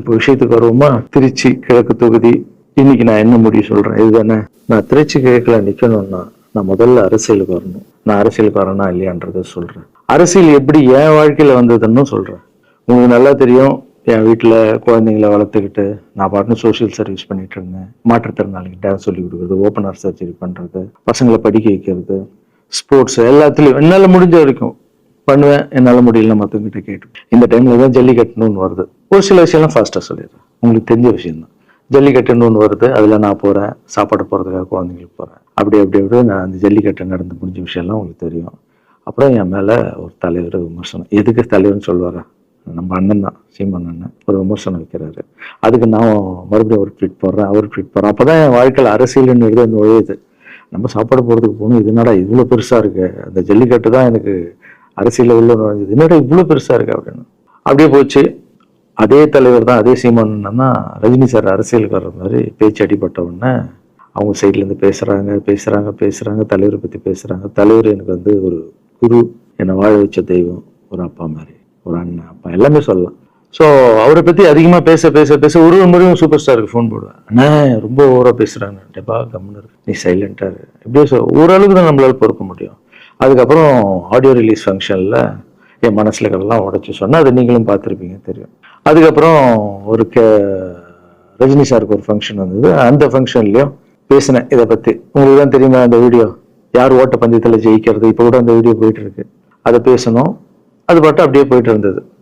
இப்போ விஷயத்துக்கு வருவோமா? திருச்சி கிழக்கு தொகுதி. இன்னைக்கு நான் என்ன முடிவு சொல்றேன் இதுதானே. நான் திருச்சி கிழக்குல நிக்கணும்னா நான் முதல்ல அரசியலுக்கு வரணும். நான் அரசியலுக்கு வரேனா இல்லையான்றத சொல்றேன். அரசியல் எப்படி என் வாழ்க்கையில வந்ததுன்னு சொல்றேன். உங்களுக்கு நல்லா தெரியும், என் வீட்டுல குழந்தைங்களை வளர்த்துக்கிட்டு நான் பாட்டுன்னு சோசியல் சர்வீஸ் பண்ணிட்டு இருந்தேன். மாற்றுத்திறனாளிக்கு டான்ஸ் சொல்லி கொடுக்குறது, ஓப்பனர் சர்ஜரி பண்றது, பசங்களை படிக்க வைக்கிறது, ஸ்போர்ட்ஸ் எல்லாத்துலயும் என்னால முடிஞ்ச வரைக்கும் பண்ணுவேன். என்னால முடியல மத்தவங்கிட்ட கேட்டு. இந்த டைம்ல தான் ஜல்லிக்கட்டுன்னு வருது. ஒரு சில விஷயம்லாம் ஃபாஸ்டா சொல்லிடுறேன், உங்களுக்கு தெரிஞ்ச விஷயம் தான். ஜல்லிக்கட்டுன்னு வருது, அதுல நான் போறேன், சாப்பாடு போறதுக்காக குழந்தைங்களுக்கு போறேன். அப்படி நான் அந்த ஜல்லிக்கட்டு நடந்து முடிஞ்ச விஷயம்லாம் உங்களுக்கு தெரியும். அப்புறம் என் மேல ஒரு தலைவர் விமர்சனம். எதுக்கு தலைவர்னு சொல்லுவாரா? நம்ம அண்ணன் தான், சீமான் அண்ணன் ஒரு விமர்சனம் வைக்கிறாரு. அதுக்கு நான் மறுபடியும் ஒரு ட்வீட் போடுறேன், அவர் ட்வீட் போடுறேன். அப்பதான் என் வாழ்க்கையில் அரசியல்னு நுழையுது. நம்ம சாப்பாடு போறதுக்கு போகணும், இது என்னடா இவ்வளவு பெருசா இருக்கு, அந்த ஜல்லிக்கட்டு தான் எனக்கு அரசியல உள்ள நுழைஞ்சது, என்னடா இவ்வளவு பெருசா இருக்கு அப்படின்னு. அப்படியே போச்சு. அதே தலைவர் தான், அதே சீமான் தான் ரஜினி சார் அரசியலுக்கு வர்ற மாதிரி பேச்சு அடிபட்ட உடனே அவங்க சைட்ல இருந்து பேசுறாங்க, தலைவரை பத்தி பேசுறாங்க. தலைவர் எனக்கு வந்து ஒரு குரு, என்னை வாழ வச்ச தெய்வம், ஒரு அப்பா மாதிரி, ஒரு அண்ணன், அப்பா எல்லாமே சொல்லலாம். ஸோ அவரை பத்தி அதிகமா பேச ஒரு முறையும் சூப்பர் ஸ்டாருக்கு ஃபோன் போடுவேன். அண்ணா ரொம்ப ஓவரா பேசுறாங்க, டெபா கம்முன்னு இருக்கு, நீ சைலண்டா இரு, இப்படியே ஓரளவுக்கு தான் நம்மளால பொறுக்க முடியும். அதுக்கப்புறம் ஆடியோ ரிலீஸ் ஃபங்க்ஷன்ல என் மனசுல இருக்கிறதெல்லாம் உடைச்சு சொன்னா, அதை நீங்களும் பார்த்துருப்பீங்க, தெரியும். அதுக்கப்புறம் ஒரு ரஜினி சாருக்கு ஒரு ஃபங்க்ஷன் வந்தது. அந்த ஃபங்க்ஷன்லயும் பேசினேன் இதை பத்தி. உங்களுக்கு தான் தெரியுமா அந்த வீடியோ, யார் ஓட்ட பந்தயத்துல ஜெயிக்கிறது, இப்போ கூட அந்த வீடியோ போயிட்டு இருக்கு. அதை பேசணும், அது பாட்டு அப்படியே போயிட்டு இருந்தது.